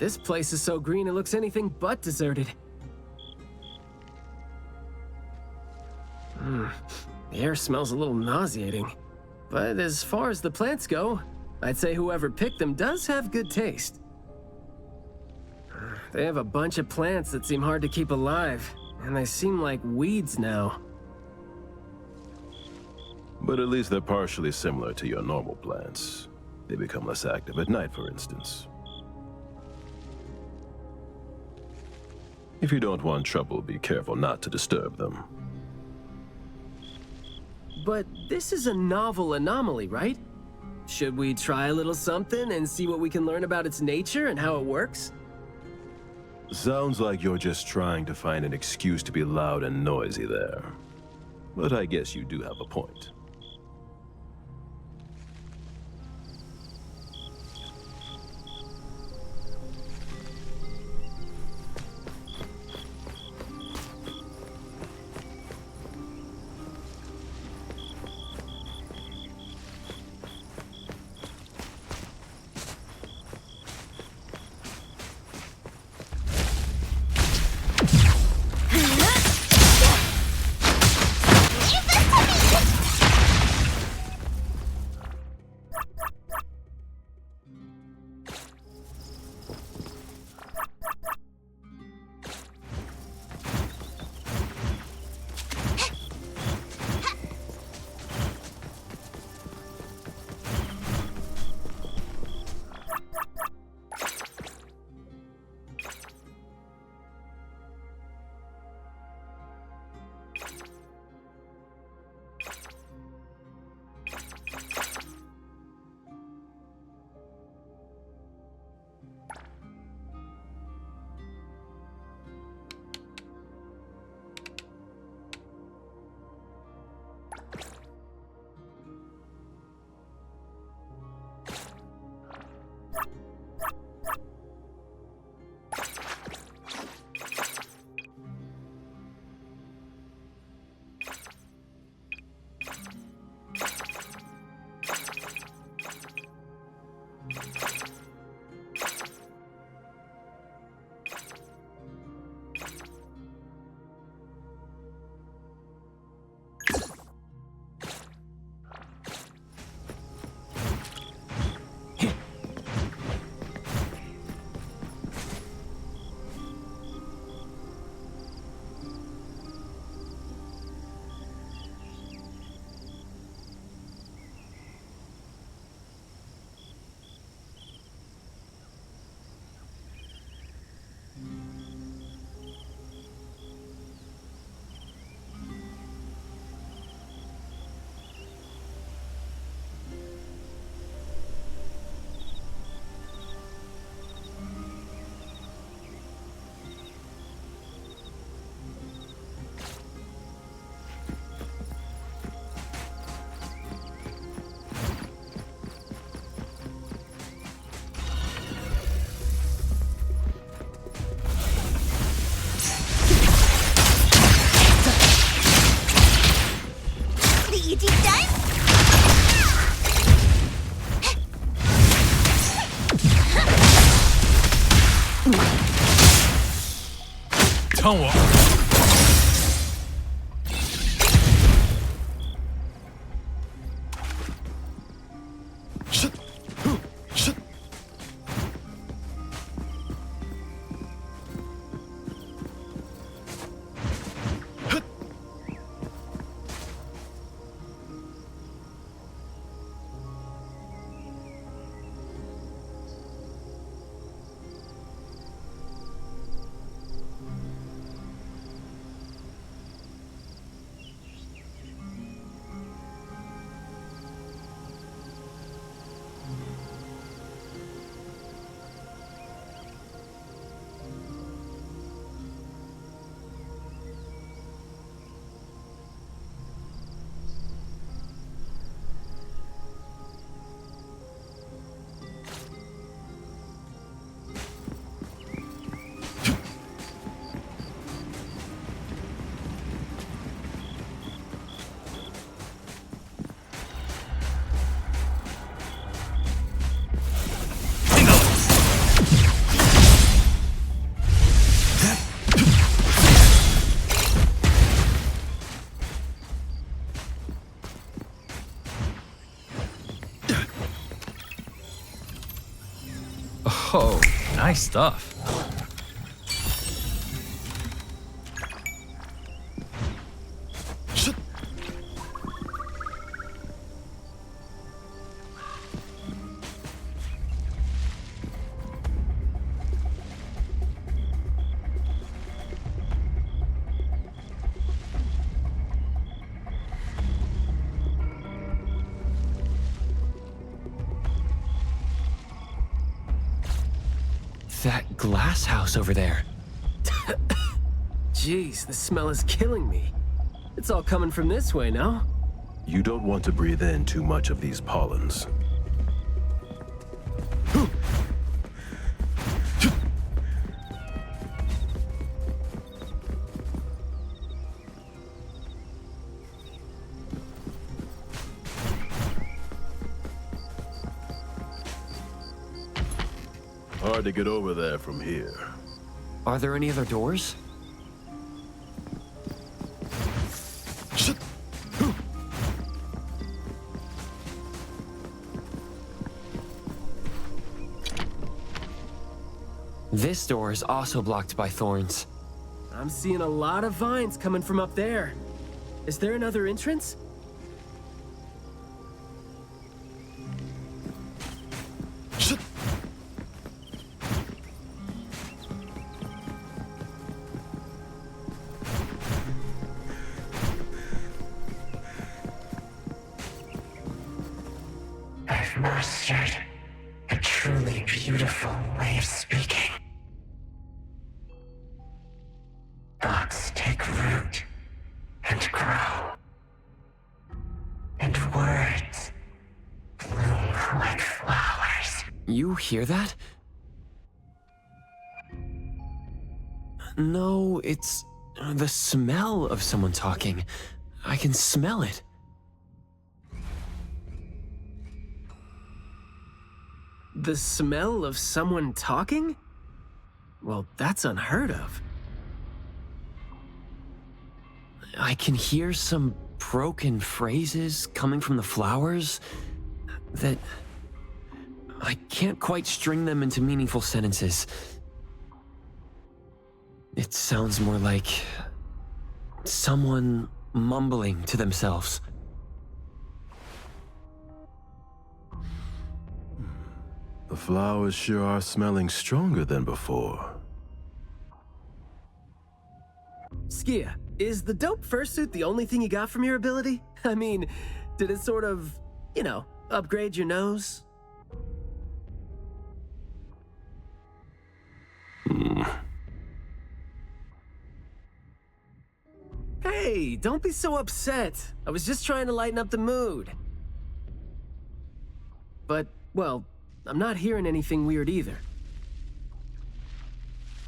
This place is so green it looks anything but deserted. The air smells a little nauseating. But as far as the plants go, I'd say whoever picked them does have good taste. They have a bunch of plants that seem hard to keep alive, and they seem like weeds now. But at least they're partially similar to your normal plants. They become less active at night, for instance. If you don't want trouble, be careful not to disturb them. But this is a novel anomaly, right? Should we try a little something and see what we can learn about its nature and how it works? Sounds like you're just trying to find an excuse to be loud and noisy there. But I guess you do have a point. Oh, nice stuff. That glass house over there. Jeez, the smell is killing me. It's all coming from this way, no? You don't want to breathe in too much of these pollens. Hard to get over there from here. Are there any other doors? This door is also blocked by thorns. I'm seeing a lot of vines coming from up there. Is there another entrance? I've mastered a truly beautiful way of speaking. Thoughts take root and grow, and words bloom like flowers. You hear that? No, it's the smell of someone talking. I can smell it. The smell of someone talking? Well, that's unheard of. I can hear some broken phrases coming from the flowers that I can't quite string them into meaningful sentences. It sounds more like someone mumbling to themselves. The flowers sure are smelling stronger than before. Skia, is the dope fursuit the only thing you got from your ability? I mean, did it sort of, upgrade your nose? Hey, don't be so upset. I was just trying to lighten up the mood. But, well, I'm not hearing anything weird either.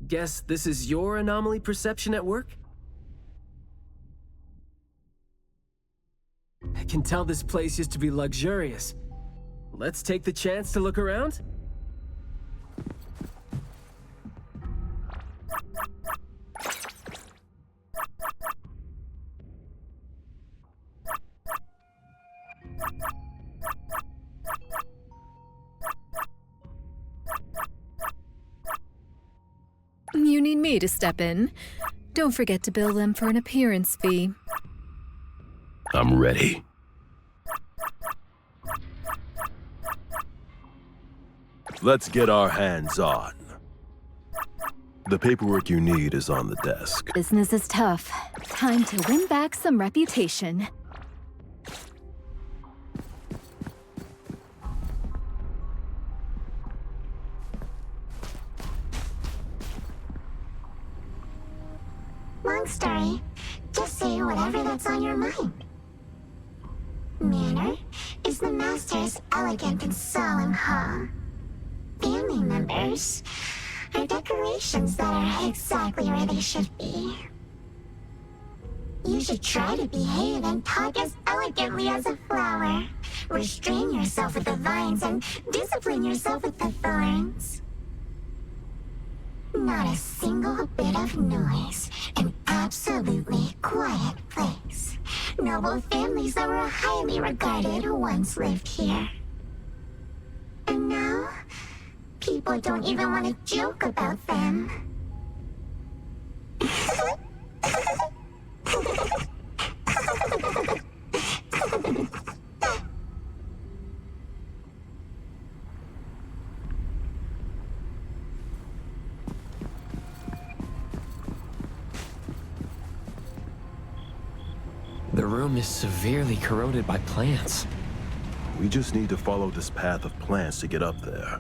Guess this is your anomaly perception at work? I can tell this place used to be luxurious. Let's take the chance to look around? You need me to step in. Don't forget to bill them for an appearance fee. I'm ready. Let's get our hands on. The paperwork you need is on the desk. Business is tough. Time to win back some reputation. Long story. Just say whatever that's on your mind. Manner is the master's elegant and solemn hall. Family members are decorations that are exactly where they should be. You should try to behave and talk as elegantly as a flower. Restrain yourself with the vines and discipline yourself with the thorns. Not a single bit of noise. An absolutely quiet place. Noble families that were highly regarded once lived here. And now, people people don't even want to joke about them. The room is severely corroded by plants. We just need to follow this path of plants to get up there.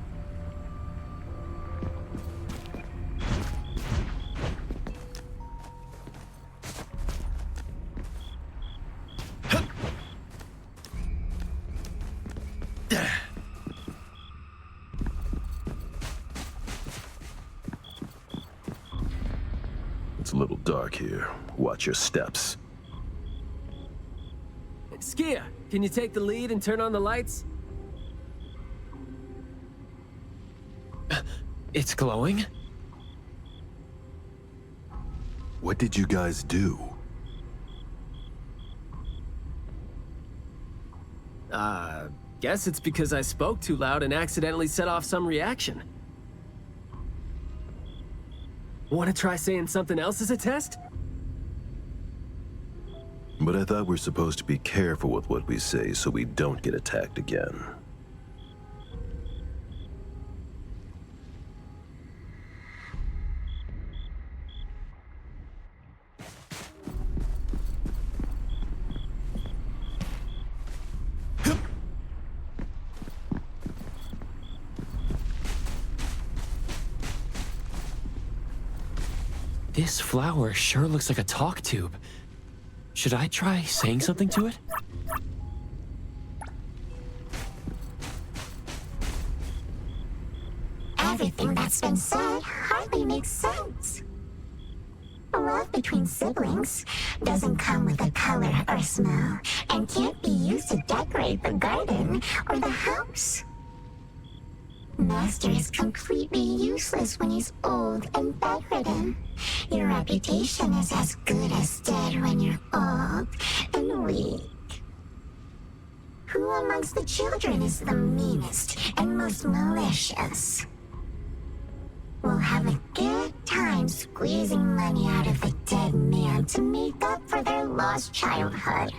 It's a little dark here. Watch your steps. Skia, can you take the lead and turn on the lights? It's glowing? What did you guys do? Guess it's because I spoke too loud and accidentally set off some reaction. Want to try saying something else as a test? But I thought we're supposed to be careful with what we say so we don't get attacked again. This flower sure looks like a talk tube. Should I try saying something to it? Everything that's been said hardly makes sense. Love between siblings doesn't come with a color or smell and can't be used to decorate the garden or the house. Master is completely useless when he's old and bedridden. Your reputation is as good as dead when you're old and weak. Who amongst the children is the meanest and most malicious? We'll have a good time squeezing money out of the dead man to make up for their lost childhood.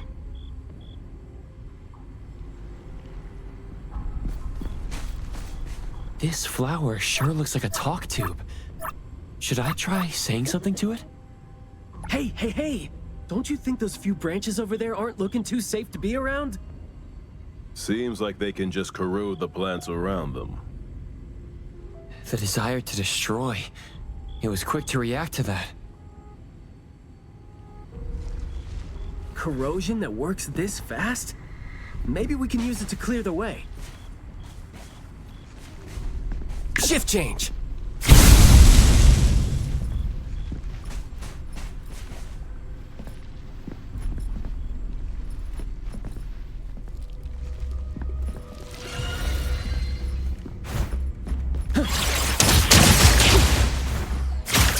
This flower sure looks like a talk tube. Should I try saying something to it? Hey! Don't you think those few branches over there aren't looking too safe to be around? Seems like they can just corrode the plants around them. The desire to destroy. It was quick to react to that. Corrosion that works this fast? Maybe we can use it to clear the way. Shift change!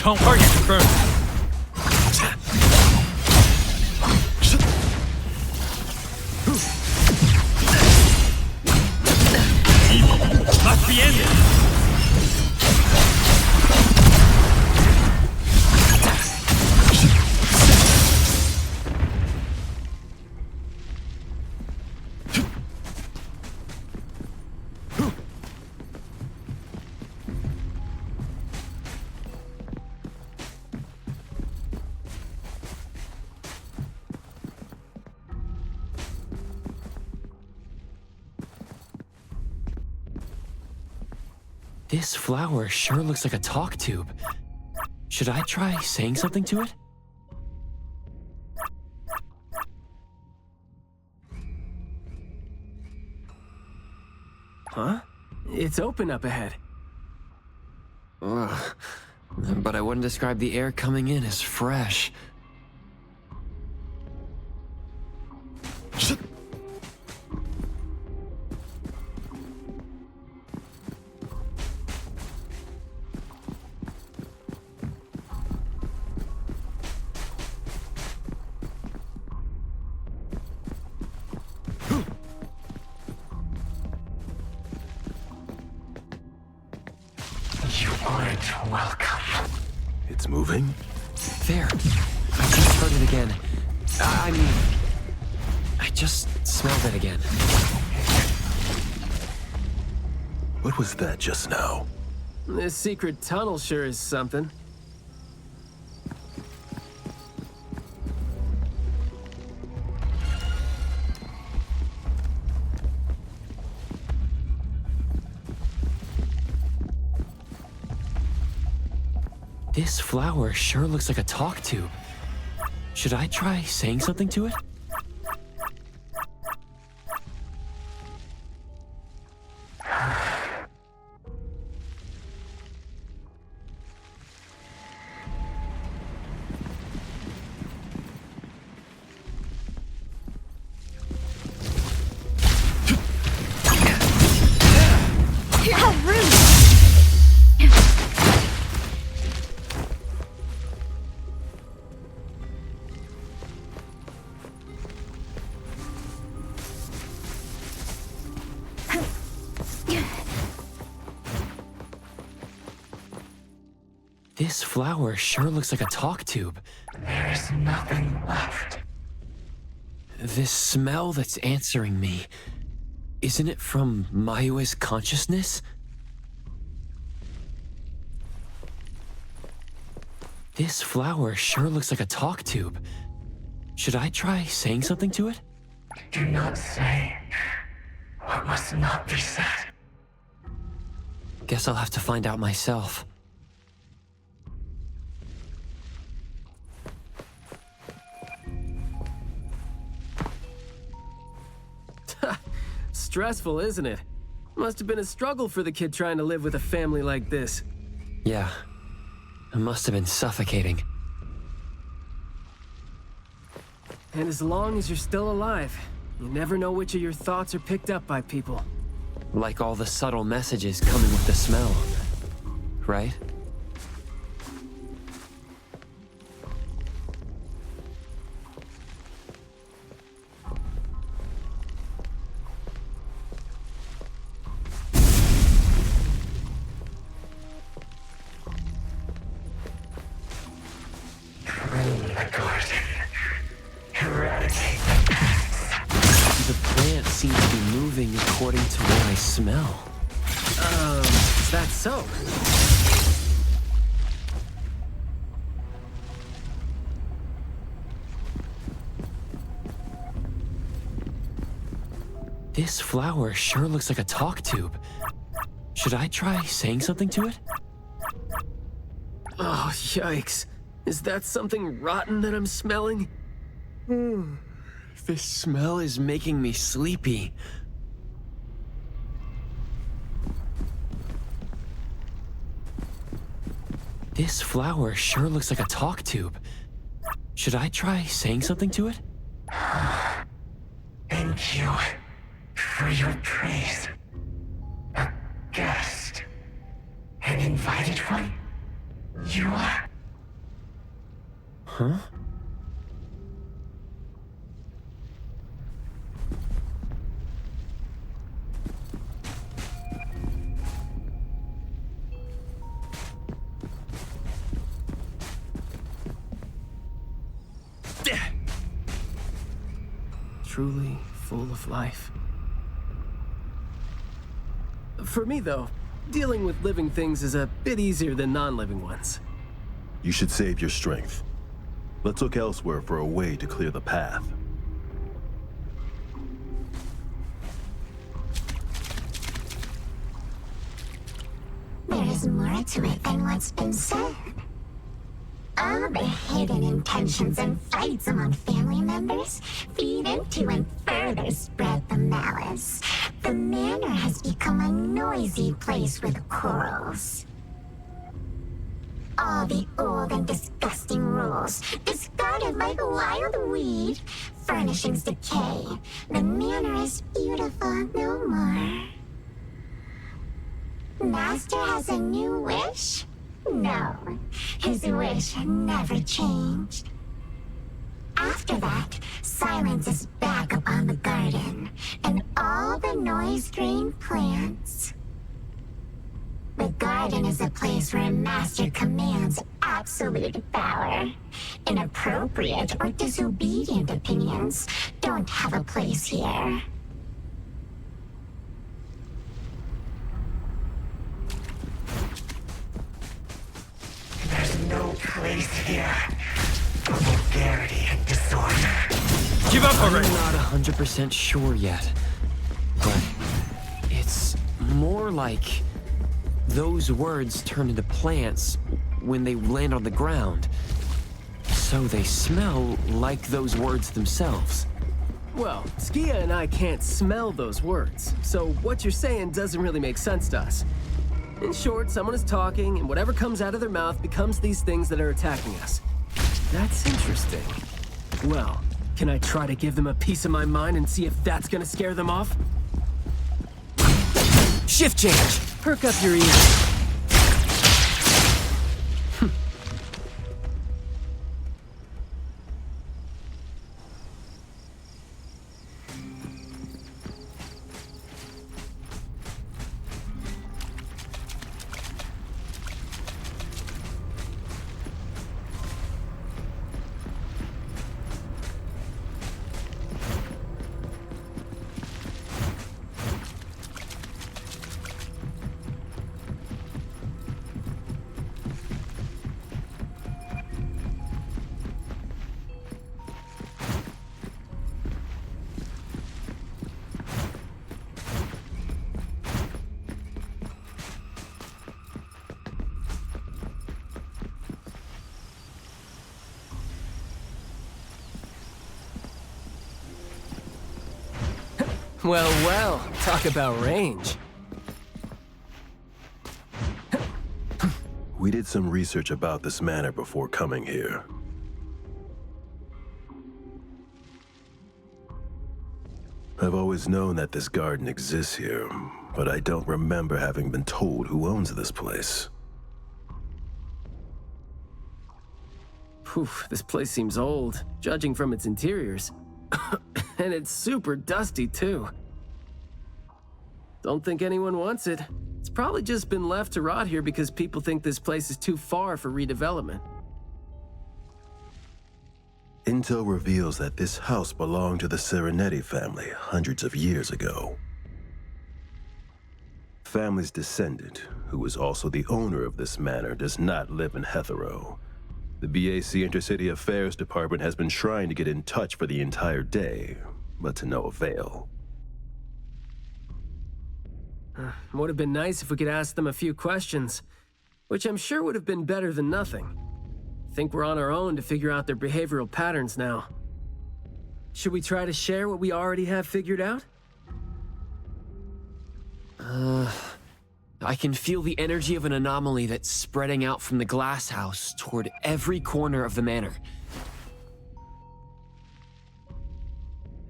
Don't target confirmed. Must be ended. This flower sure looks like a talk tube. Should I try saying something to it? Huh? It's open up ahead. Ugh. But I wouldn't describe the air coming in as fresh. aren't welcome. It's moving? There. I just heard it again. I mean, I just smelled it again. What was that just now? This secret tunnel sure is something. This flower sure looks like a talk tube. Should I try saying something to it? How rude! This flower sure looks like a talk tube. There is nothing left. This smell that's answering me, isn't it from Mayue's consciousness? This flower sure looks like a talk tube. Should I try saying something to it? Do not say what must not be said. Guess I'll have to find out myself. Stressful, isn't it? Must have been a struggle for the kid trying to live with a family like this. Yeah, it must have been suffocating. And as long as you're still alive, you never know which of your thoughts are picked up by people. Like all the subtle messages coming with the smell. Right? Prune the garden. Eradicate the pests. The plant seems to be moving according to what I smell. Is that so? This flower sure looks like a talk tube. Should I try saying something to it? Oh, yikes. Is that something rotten that I'm smelling? This smell is making me sleepy. This flower sure looks like a talk tube. Should I try saying something to it? Thank you for your praise. A guest. An invited one? You are? Huh? Truly full of life. For me, though, dealing with living things is a bit easier than non-living ones. You should save your strength. Let's look elsewhere for a way to clear the path. There is more to it than what's been said. All the hidden intentions and fights among family members feed into and further spread the malice. The manor has become a noisy place with quarrels. All the old and disgusting rules, discarded like a wild weed. Furnishings decay. The manor is beautiful no more. Master has a new wish? No, his wish never changed. After that, silence is back upon the garden, and all the noise-drained plants. The garden is a place where a master commands absolute power. Inappropriate or disobedient opinions don't have a place here. There's no place here for vulgarity and disorder. Give up I'm already! not 100% sure yet, but it's more like those words turn into plants when they land on the ground. So they smell like those words themselves. Well, Skia and I can't smell those words, so what you're saying doesn't really make sense to us. In short, someone is talking, and whatever comes out of their mouth becomes these things that are attacking us. That's interesting. Well, can I try to give them a piece of my mind and see if that's gonna scare them off? Shift change! Perk up your ears. Well, talk about range. We did some research about this manor before coming here. I've always known that this garden exists here, but I don't remember having been told who owns this place. Phew, this place seems old, judging from its interiors. And it's super dusty, too. Don't think anyone wants it. It's probably just been left to rot here because people think this place is too far for redevelopment. Intel reveals that this house belonged to the Serenetti family hundreds of years ago. Family's descendant, who was also the owner of this manor, does not live in Heathrow. The BAC Intercity Affairs Department has been trying to get in touch for the entire day, but to no avail. Would have been nice if we could ask them a few questions, which I'm sure would have been better than nothing. Think we're on our own to figure out their behavioral patterns now. Should we try to share what we already have figured out? I can feel the energy of an anomaly that's spreading out from the glass house toward every corner of the manor.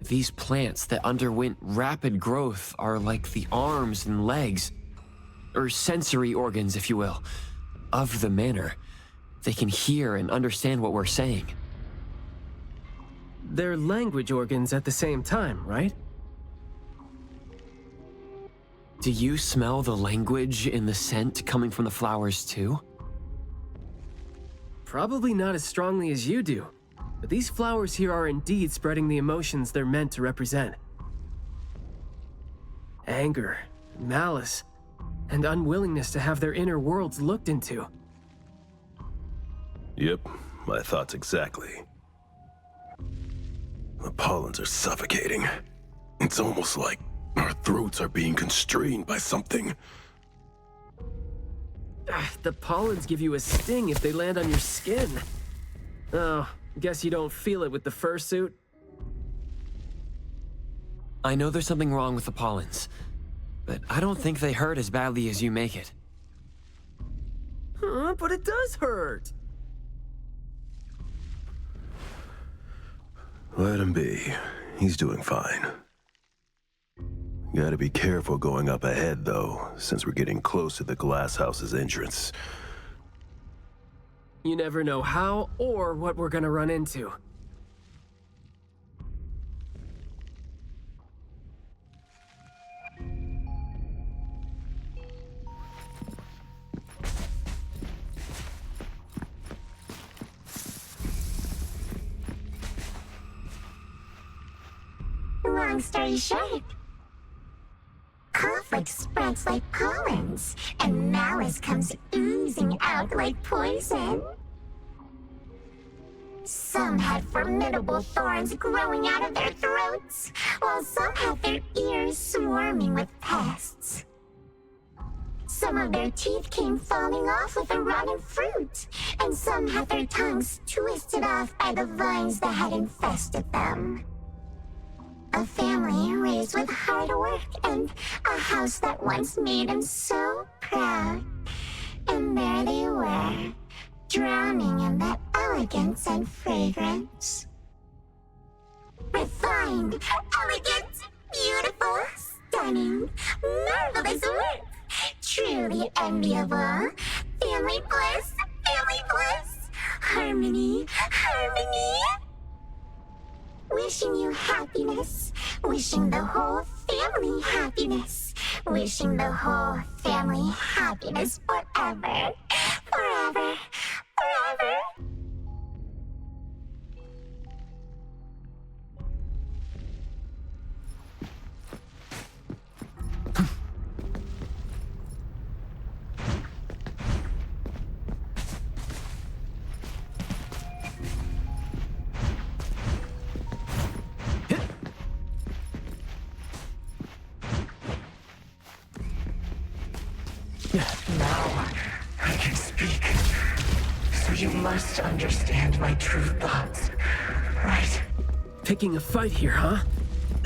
These plants that underwent rapid growth are like the arms and legs, or sensory organs, if you will, of the manor. They can hear and understand what we're saying. They're language organs at the same time, right? Do you smell the language in the scent coming from the flowers too? Probably not as strongly as you do, but these flowers here are indeed spreading the emotions they're meant to represent. Anger, malice, and unwillingness to have their inner worlds looked into. Yep, my thoughts exactly. The pollens are suffocating. It's almost like our throats are being constrained by something. The pollens give you a sting if they land on your skin. Oh, guess you don't feel it with the fursuit? I know there's something wrong with the pollens, but I don't think they hurt as badly as you make it. Huh, but it does hurt. Let him be. He's doing fine. Gotta be careful going up ahead, though, since we're getting close to the glass house's entrance. You never know how or what we're gonna run into. long story short, conflict spreads like pollens, and malice comes oozing out like poison. Some had formidable thorns growing out of their throats, while some had their ears swarming with pests. Some of their teeth came falling off with the rotten fruit, and some had their tongues twisted off by the vines that had infested them. A family raised with hard work and a house that once made them so proud. And there they were, drowning in that elegance and fragrance. Refined, elegant, beautiful, stunning, marvelous work. Truly enviable. Family bliss, harmony, harmony. Wishing you happiness, wishing the whole family happiness, wishing the whole family happiness forever, forever, forever. Now I can speak. So you must understand my true thoughts, right? Picking a fight here, huh?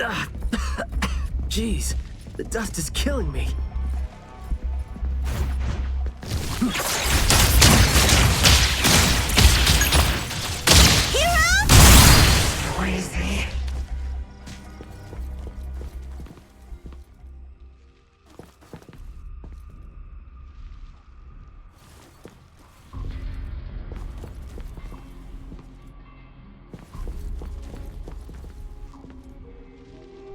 Ah. Jeez, the dust is killing me. Crazy.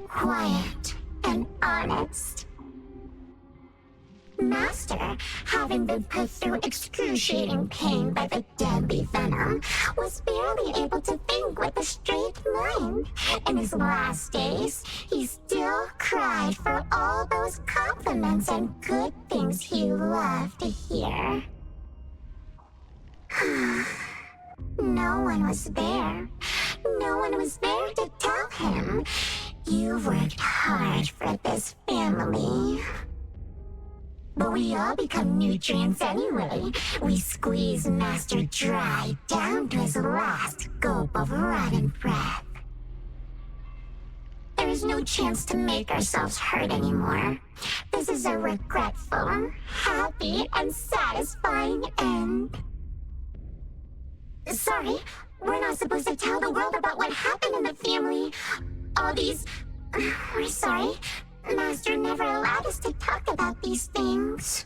Quiet and honest. Master, having been put through excruciating pain by the deadly venom, was barely able to think with a straight mind. In his last days, he still cried for all those compliments and good things he loved to hear. No one was there. No one was there to tell him, "You've worked hard for this family." But we all become nutrients anyway. We squeeze Master dry down to his last gulp of rotten breath. There is no chance to make ourselves hurt anymore. This is a regretful, happy, and satisfying end. Sorry, we're not supposed to tell the world about what happened in the family. All these... We're sorry. Master never allowed us to talk about these things.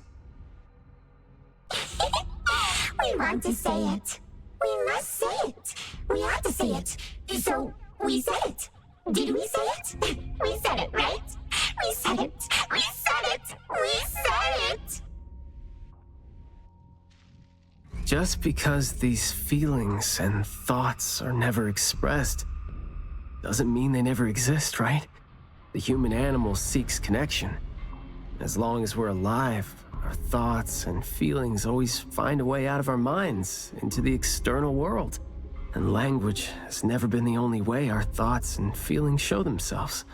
We want to say it. We must say it. We have to say it. So, we said it. Did we say it? We said it, right? We said it. We said it. We said it. Just because these feelings and thoughts are never expressed doesn't mean they never exist, right? The human animal seeks connection. As long as we're alive, our thoughts and feelings always find a way out of our minds into the external world. And language has never been the only way our thoughts and feelings show themselves.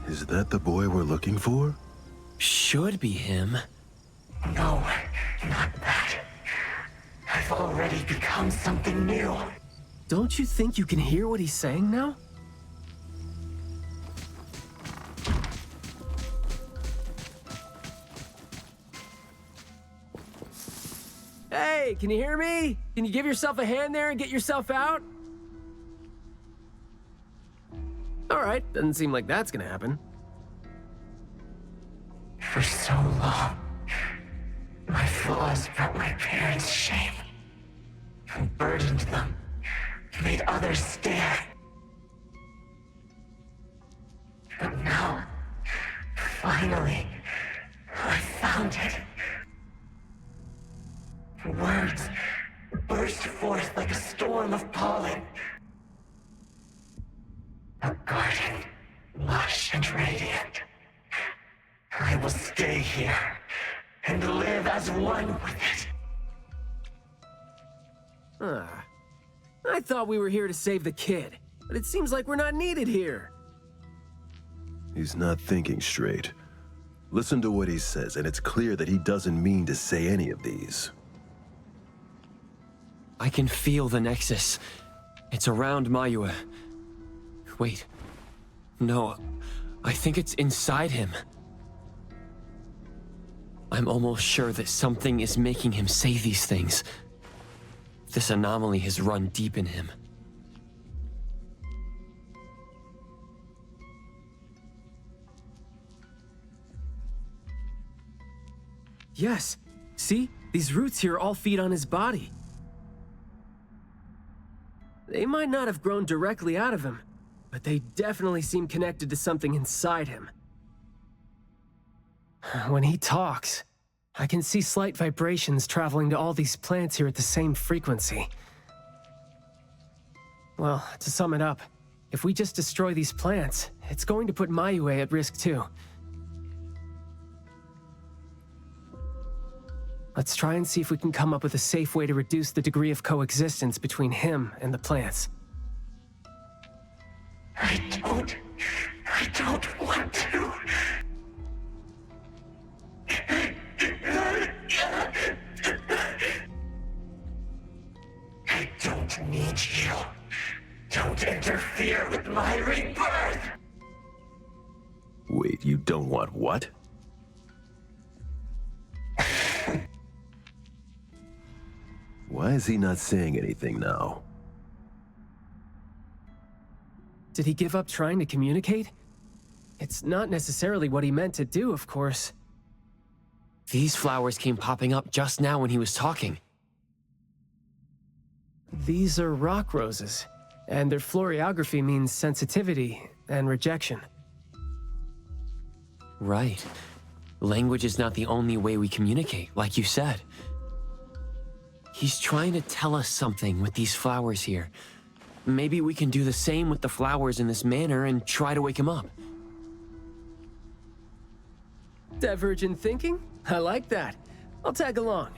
Is that the boy we're looking for? Should be him. they become something new. Don't you think you can hear what he's saying now? Hey, can you hear me? Can you give yourself a hand there and get yourself out? All right, doesn't seem like that's gonna happen. For so long, my flaws brought my parents shame, and burdened them, made others stare. But now, finally, I found it. Words burst forth like a storm of pollen. A garden, lush and radiant. I will stay here and live as one with it. I thought we were here to save the kid, but it seems like we're not needed here. He's not thinking straight. Listen to what he says, and it's clear that he doesn't mean to say any of these. I can feel the Nexus. It's around Mayue. Wait. No, I think it's inside him. I'm almost sure that something is making him say these things. This anomaly has run deep in him. Yes, see? These roots here all feed on his body. They might not have grown directly out of him, but they definitely seem connected to something inside him. When he talks, I can see slight vibrations traveling to all these plants here at the same frequency. Well, to sum it up, if we just destroy these plants, it's going to put Mayue at risk too. Let's try and see if we can come up with a safe way to reduce the degree of coexistence between him and the plants. I don't want to. I don't need you. Don't interfere with my rebirth. Wait, you don't want what? Why is he not saying anything now? Did he give up trying to communicate? It's not necessarily what he meant to do, of course. These flowers came popping up just now when he was talking. These are rock roses, and their florography means sensitivity and rejection. Right. Language is not the only way we communicate, like you said. He's trying to tell us something with these flowers here. Maybe we can do the same with the flowers in this manner and try to wake him up. Divergent thinking? I like that. I'll tag along.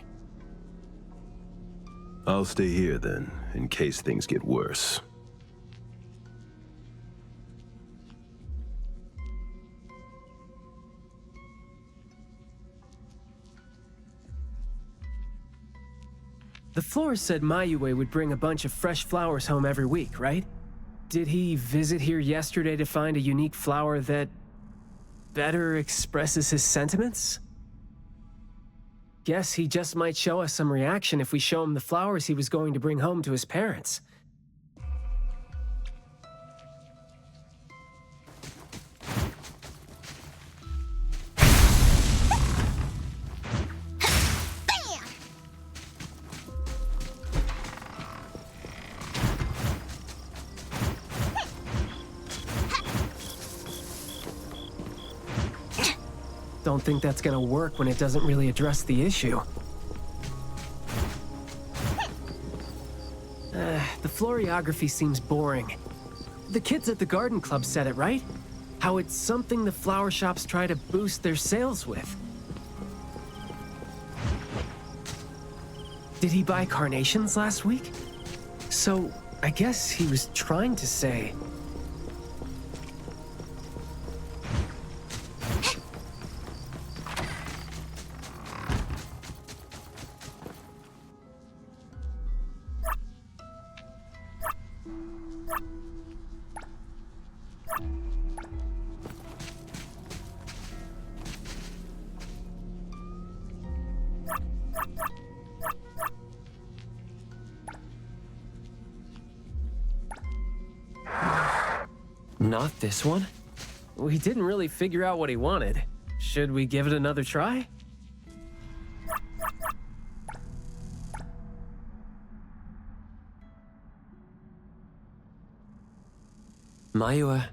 I'll stay here then, in case things get worse. The florist said Mayue would bring a bunch of fresh flowers home every week, right? Did he visit here yesterday to find a unique flower that better expresses his sentiments? Guess he just might show us some reaction if we show him the flowers he was going to bring home to his parents. Don't think that's gonna work when it doesn't really address the issue. The florography seems boring. The kids at the garden club said it, right? How it's something the flower shops try to boost their sales with. Did he buy carnations last week? So, I guess he was trying to say... Not this one? We didn't really figure out what he wanted. Should we give it another try? Mayua,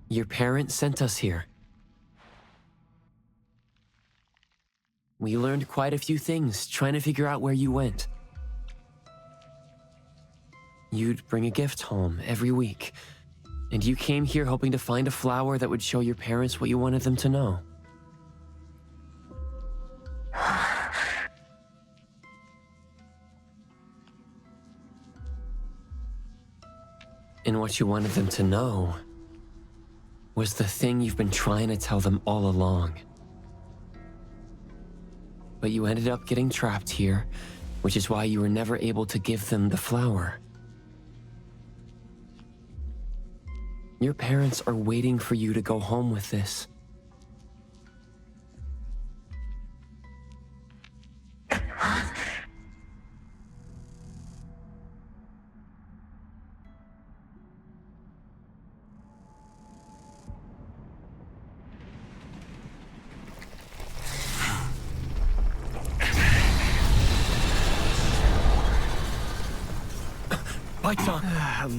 your parents sent us here. We learned quite a few things trying to figure out where you went. You'd bring a gift home every week, and you came here hoping to find a flower that would show your parents what you wanted them to know. And what you wanted them to know was the thing you've been trying to tell them all along. But you ended up getting trapped here, which is why you were never able to give them the flower. Your parents are waiting for you to go home with this. Lights on.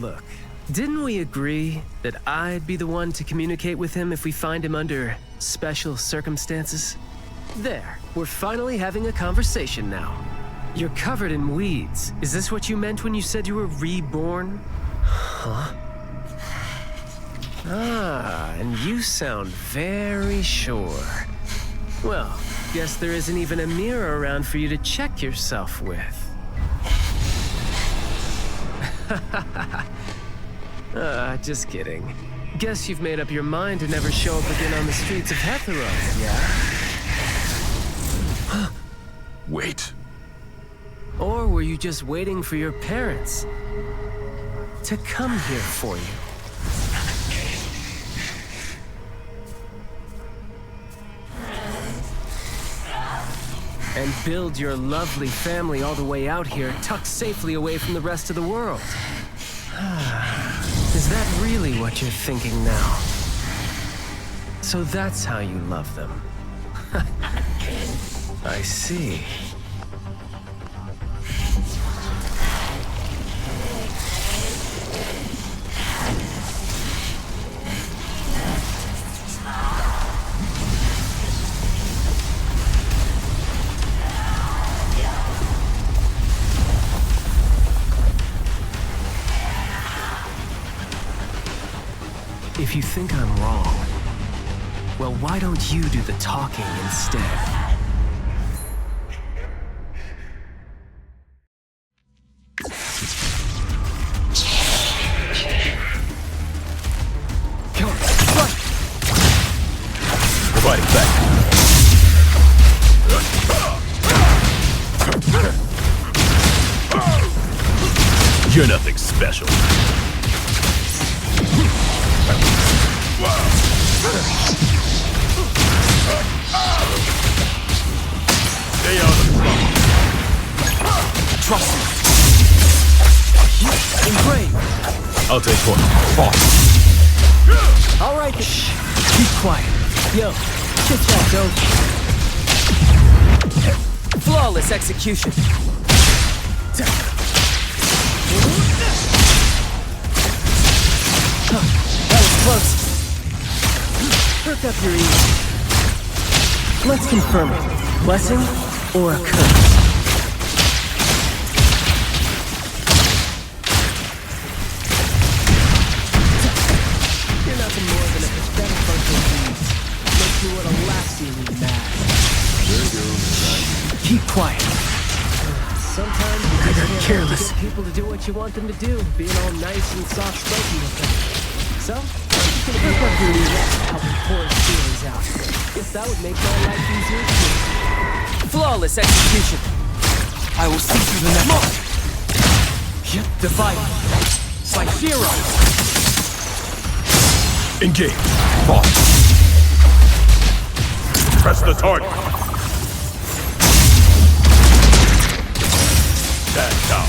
Look, didn't we agree that I'd be the one to communicate with him if we find him under special circumstances? There, we're finally having a conversation now. You're covered in weeds. Is this what you meant when you said you were reborn? Huh? Ah, and you sound very sure. Well, guess there isn't even a mirror around for you to check yourself with. Just kidding. Guess you've made up your mind to never show up again on the streets of Hetero, yeah? Wait. Or were you just waiting for your parents to come here for you? And build your lovely family all the way out here, tucked safely away from the rest of the world. Is that really what you're thinking now? So that's how you love them. I see. If you think I'm wrong, well, why don't you do the talking instead? Come on, run! We're fighting back. You're nothing special. Stay out of trouble. Trust me. I'm brave. I'll take point. All right, shh. Keep quiet. Yo, chit-chat's over. Flawless execution. That was close. Perk up your ears. Let's confirm it. Blessing or a curse? You're nothing more than a pathetic bunch of weeds. Makes me want to laugh seeing you mad. Keep quiet. Sometimes you just can't careless. Get people to do what you want them to do, being all nice and soft-spoken with them. So, I'm just gonna pick up your ears and help me pour his feelings out. Guess that would make my life easier too. Flawless execution. I will see through the net. Divide. By Shiro! Engage. Fall. Press the target. Stand down.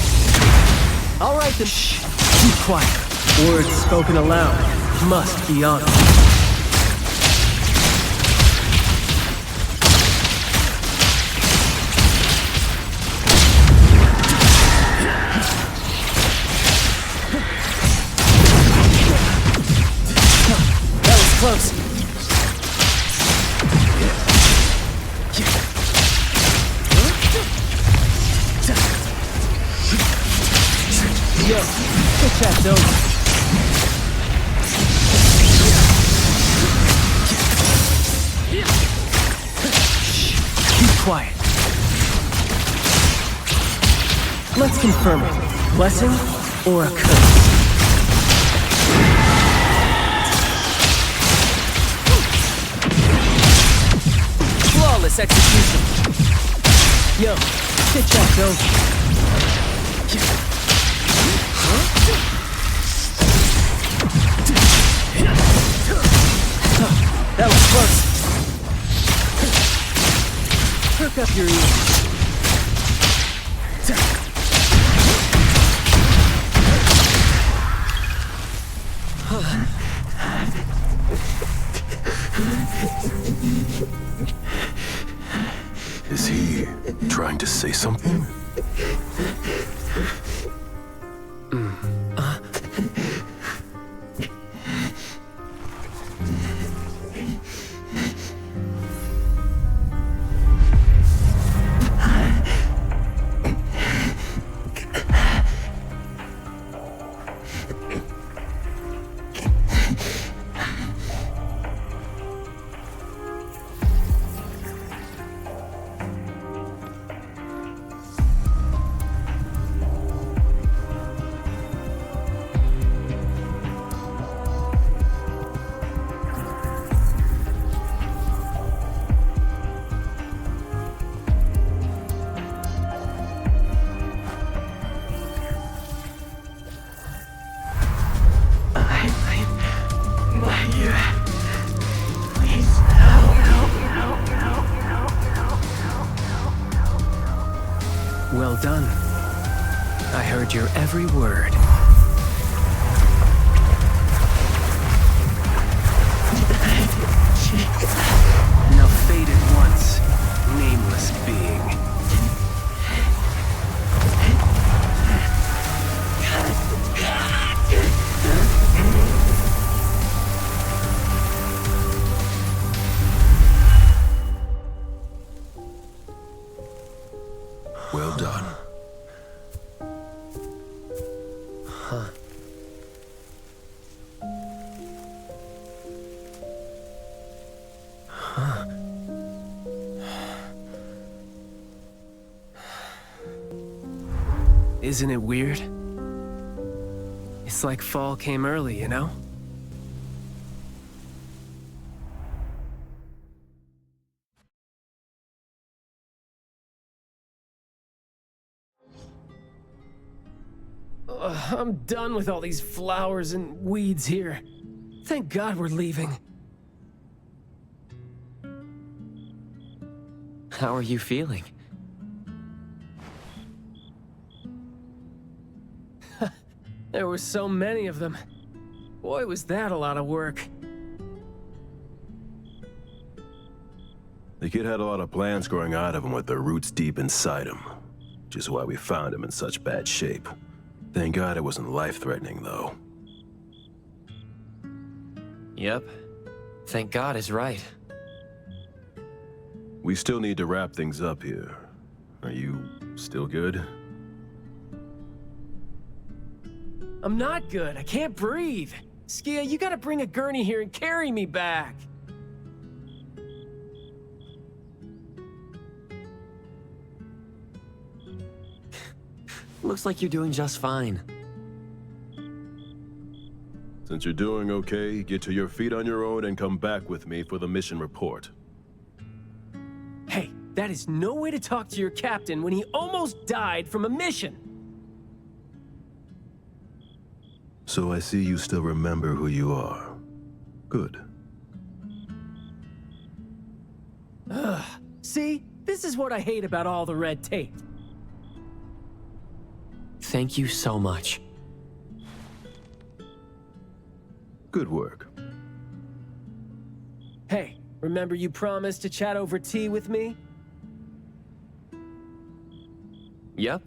All right then. Shh. Keep quiet. Words spoken aloud must be honored. That was close. Yo, the chat's over. Shh, keep quiet. Let's confirm it. Blessing or a curse? Flawless execution. Yo, the chat's over. That was close. Perk up your ears. Is he trying to say something? Well done. I heard your every word. Now fade at once, nameless being. Well done. Isn't it weird? It's like fall came early, you know? I'm done with all these flowers and weeds here. Thank God we're leaving. How are you feeling? There were so many of them. Boy, was that a lot of work. The kid had a lot of plants growing out of him with their roots deep inside him, which is why we found him in such bad shape. Thank God it wasn't life-threatening, though. Yep. Thank God is right. We still need to wrap things up here. Are you still good? I'm not good. I can't breathe. Skia, you gotta bring a gurney here and carry me back. Looks like you're doing just fine. Since you're doing okay, get to your feet on your own and come back with me for the mission report. Hey, that is no way to talk to your captain when he almost died from a mission. So I see you still remember who you are. Good. See? This is what I hate about all the red tape. Thank you so much. Good work. Hey, remember you promised to chat over tea with me? Yep.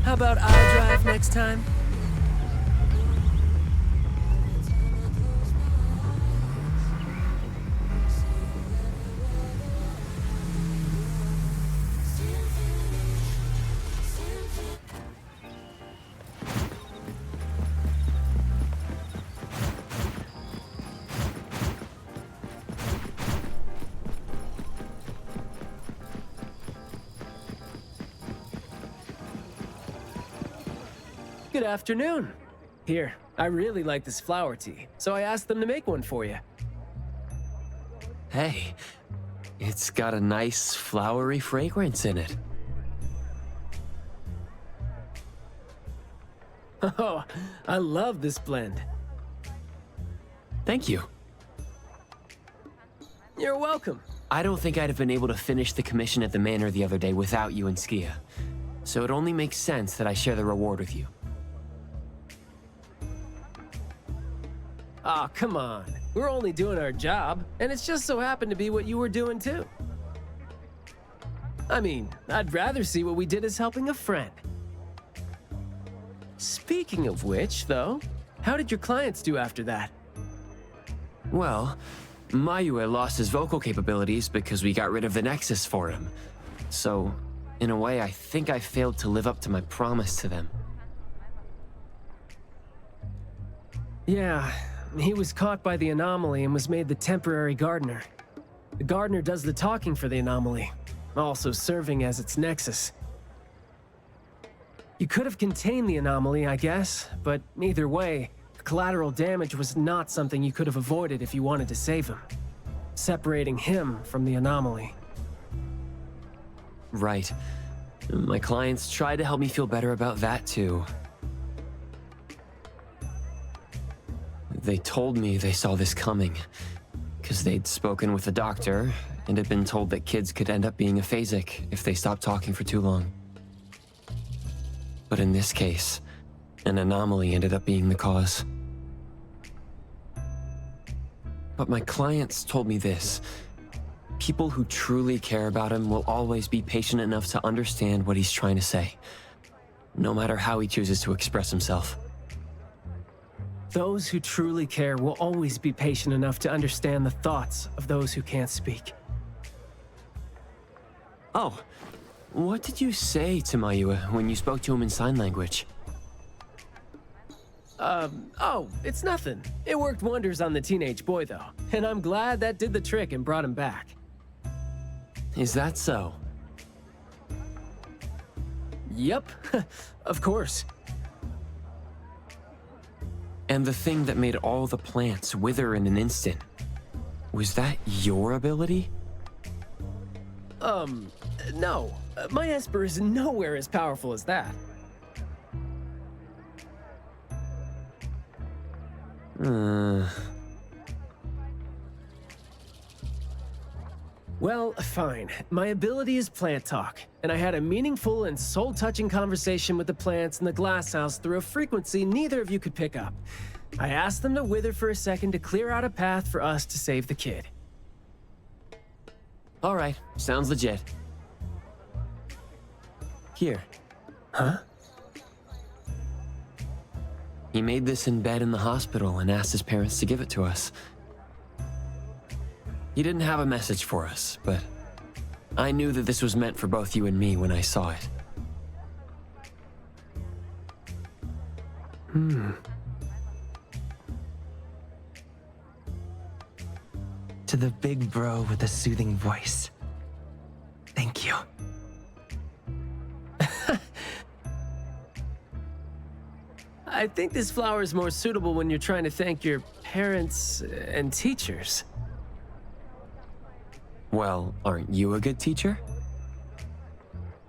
How about I drive next time? Good afternoon. Here, I really like this flower tea, so I asked them to make one for you. Hey, it's got a nice flowery fragrance in it. Oh, I love this blend. Thank you. You're welcome. I don't think I'd have been able to finish the commission at the manor the other day without you and Skia. So it only makes sense that I share the reward with you. Aw, come on. We're only doing our job, and it's just so happened to be what you were doing too. I mean, I'd rather see what we did as helping a friend. Speaking of which, though, how did your clients do after that? Well, Mayue lost his vocal capabilities because we got rid of the Nexus for him. So, in a way, I think I failed to live up to my promise to them. Yeah, he was caught by the anomaly and was made the temporary gardener. The gardener does the talking for the anomaly, also serving as its nexus. You could have contained the anomaly, I guess, but either way, the collateral damage was not something you could have avoided if you wanted to save him. Separating him from the anomaly. Right. My clients tried to help me feel better about that too. They told me they saw this coming, because they'd spoken with the doctor and had been told that kids could end up being aphasic if they stopped talking for too long. But in this case, an anomaly ended up being the cause. But my clients told me this. People who truly care about him will always be patient enough to understand what he's trying to say, no matter how he chooses to express himself. Those who truly care will always be patient enough to understand the thoughts of those who can't speak. Oh, what did you say to Mayua when you spoke to him in sign language? Oh, it's nothing. It worked wonders on the teenage boy, though, and I'm glad that did the trick and brought him back. Is that so? Yep, of course. And the thing that made all the plants wither in an instant, was that your ability? No. My Esper is nowhere as powerful as that. Well, fine. My ability is plant talk, and I had a meaningful and soul-touching conversation with the plants in the glass house through a frequency neither of you could pick up. I asked them to wither for a second to clear out a path for us to save the kid. All right, sounds legit. Here. Huh? He made this in bed in the hospital and asked his parents to give it to us. He didn't have a message for us, but I knew that this was meant for both you and me when I saw it. To the big bro with the soothing voice. Thank you. I think this flower is more suitable when you're trying to thank your parents and teachers. Well, aren't you a good teacher?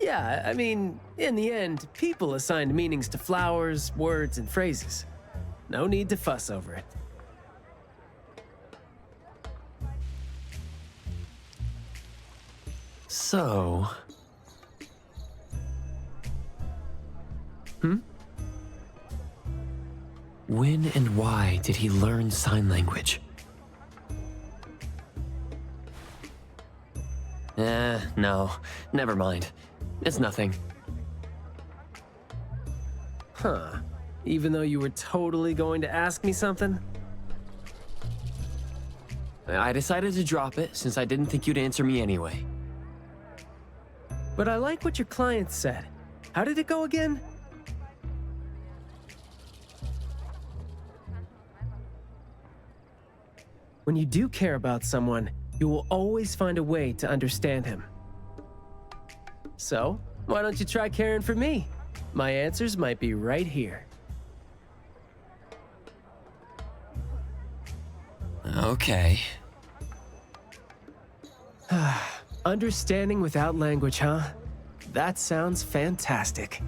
Yeah, I mean, in the end, people assigned meanings to flowers, words, and phrases. No need to fuss over it. So... When and why did he learn sign language? No. Never mind. It's nothing. Huh. Even though you were totally going to ask me something? I decided to drop it since I didn't think you'd answer me anyway. But I like what your client said. How did it go again? When you do care about someone, you will always find a way to understand him. So, why don't you try caring for me? My answers might be right here. Okay. Understanding without language, huh? That sounds fantastic.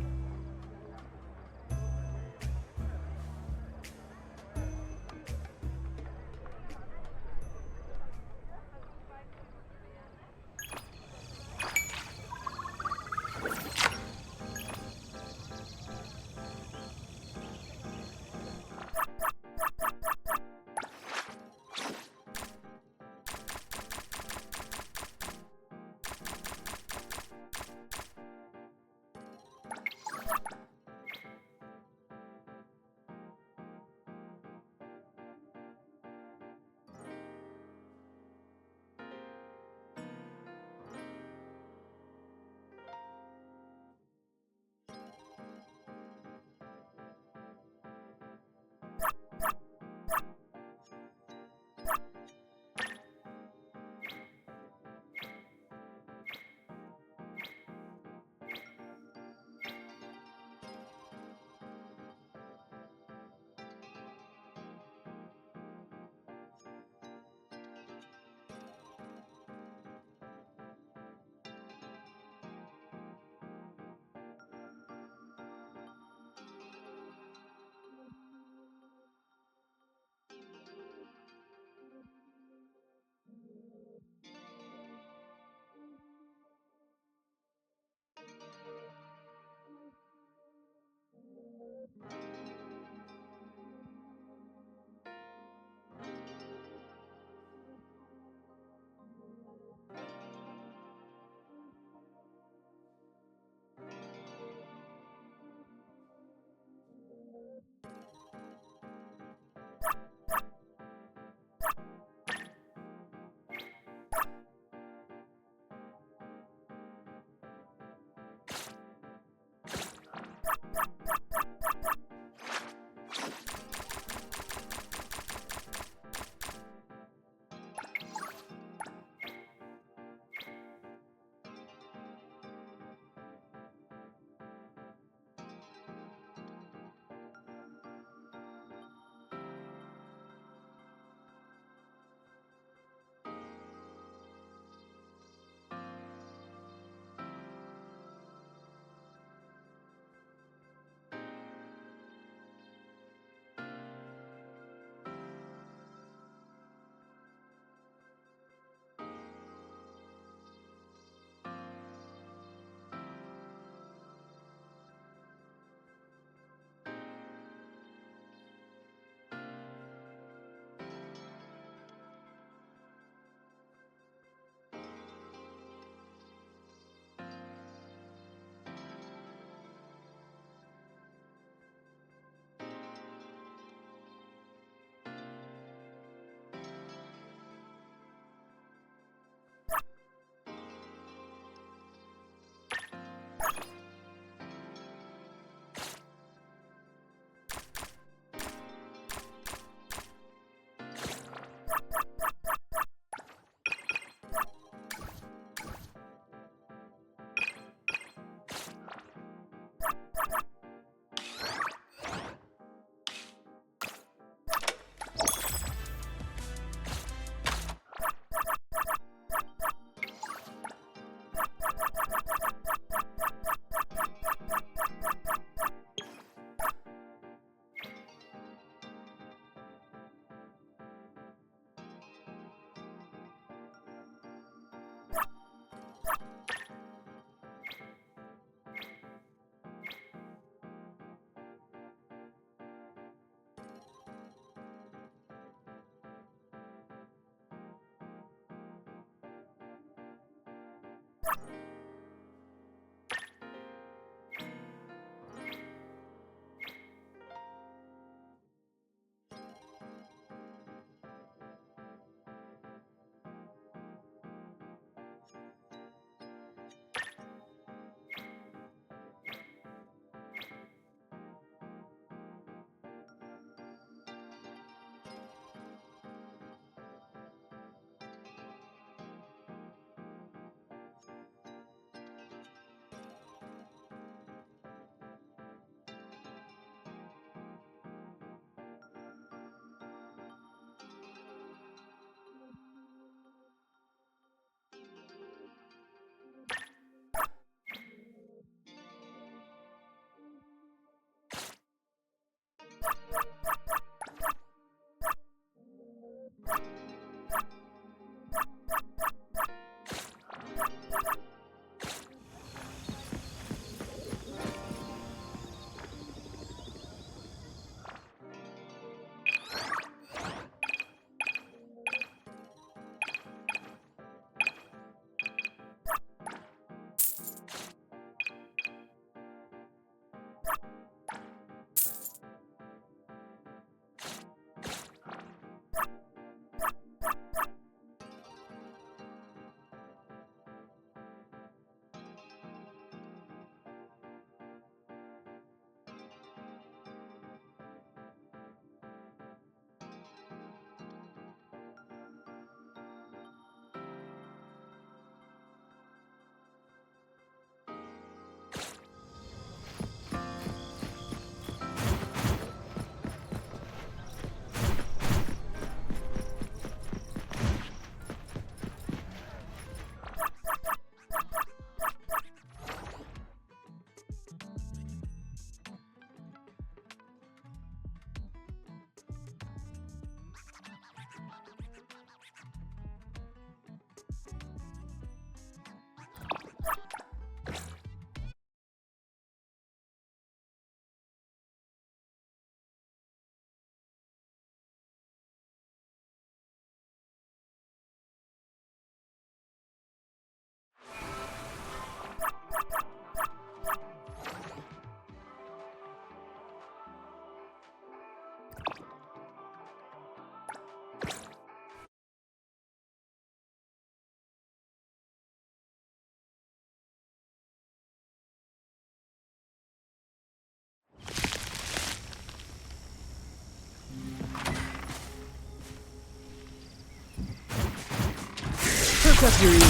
Pick up your ears.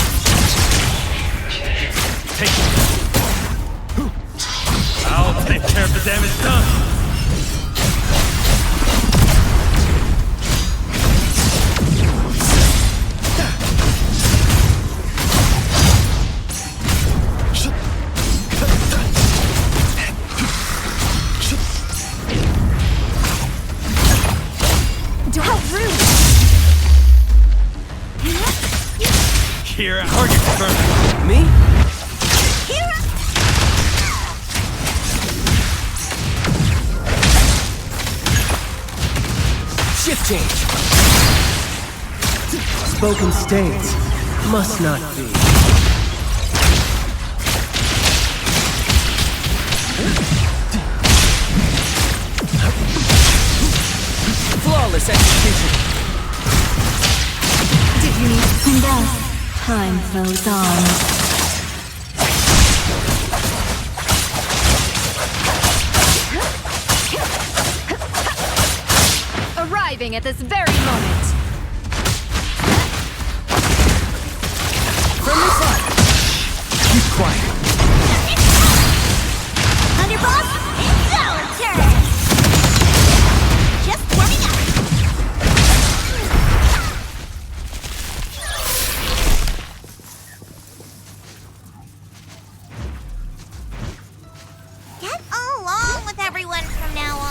Take it. I'll take care of the damage done. Here, target confirmed. Me? Shift change. Spoken states. Must not be. Flawless execution. Did you need some rest? Time flows on. Arriving at this very moment. Friendly fire. Keep quiet. Underboss, it's our turn! Just warming up. Get along with everyone from now on.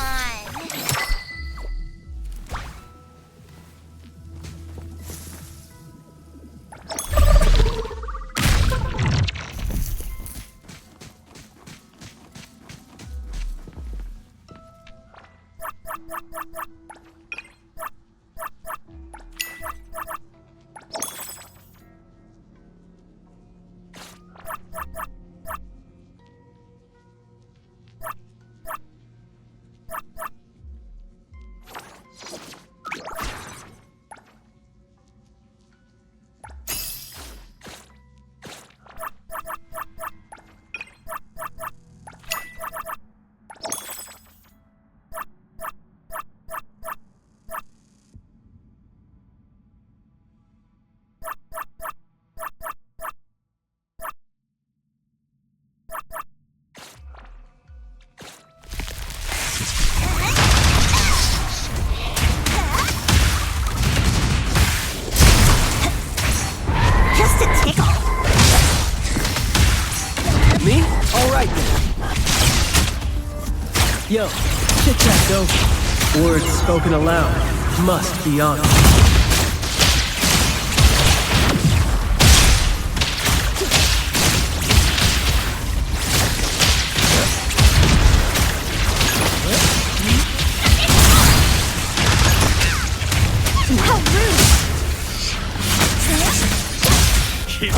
Just a tickle. Me? Alright then. Yo, tic-tac-toe. Words spoken aloud must be honest. How rude! Shit!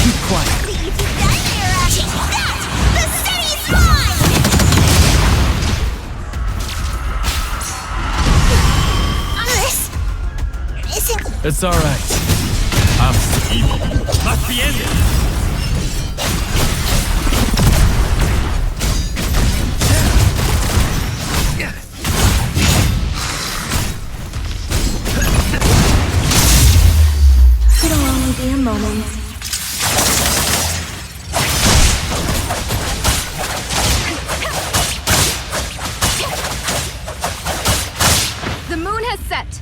Keep quiet. Leave you down here, Take that! The city's mine! This isn't... It's alright. I'm evil. Must be ended. It'll only be a moment. The moon has set.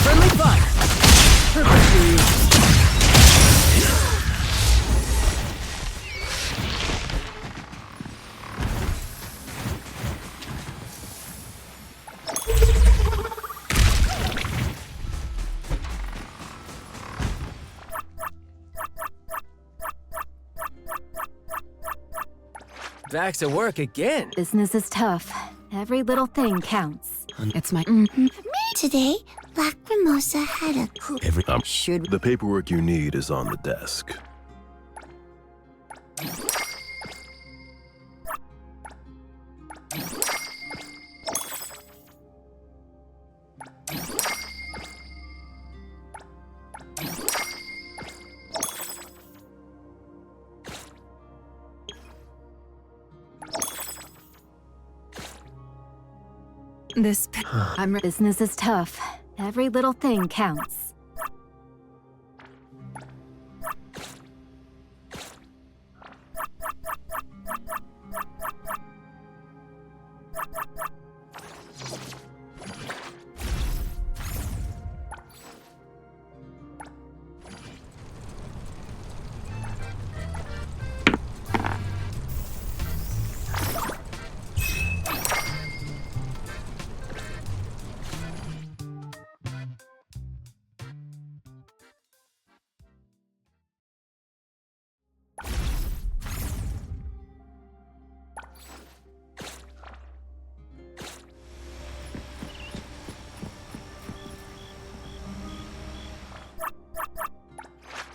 Friendly fire. Perfect for you. Back to work again. Business is tough. Every little thing counts. It's my... For me today, Black Mimosa had a cool... The paperwork you need is on the desk. Business is tough. Every little thing counts.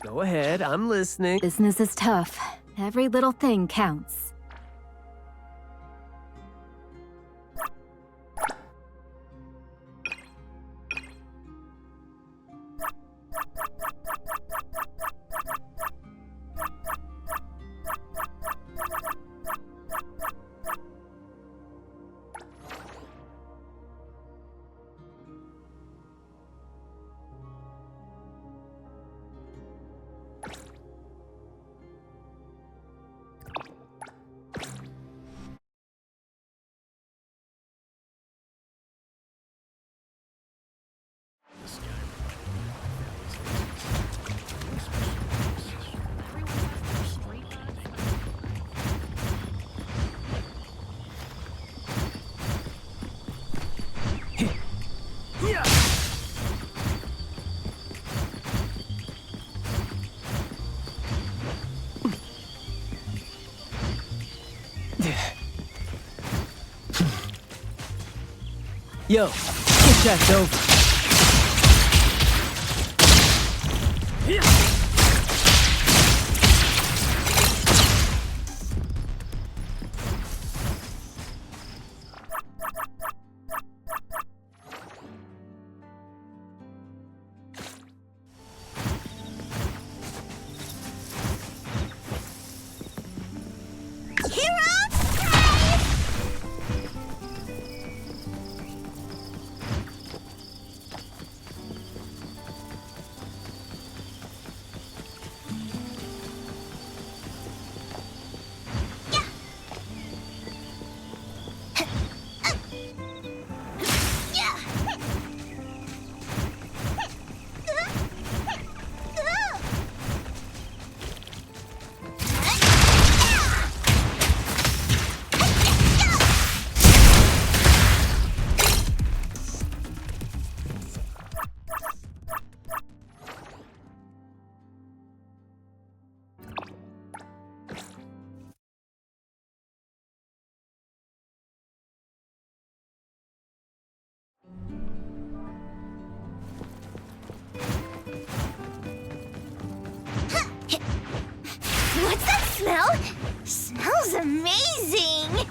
Go ahead, I'm listening. Business is tough. Every little thing counts. Yo, get checked over. What's that smell? Smells amazing!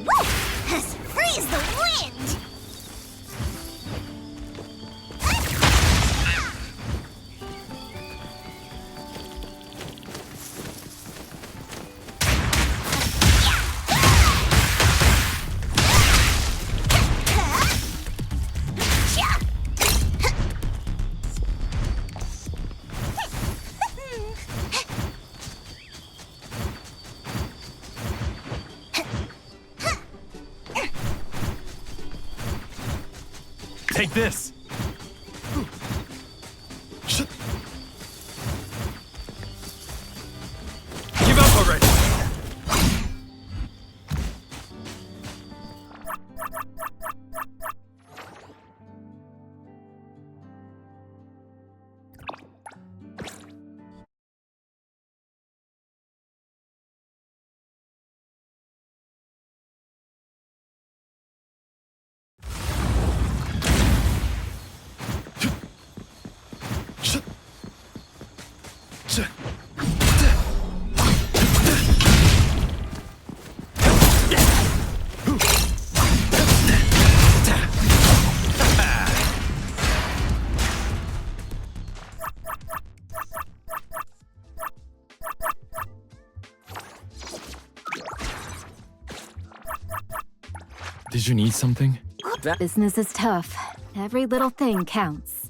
Woo! As free as the wind! Take this! Give up already! Did you need something? Business is tough. Every little thing counts.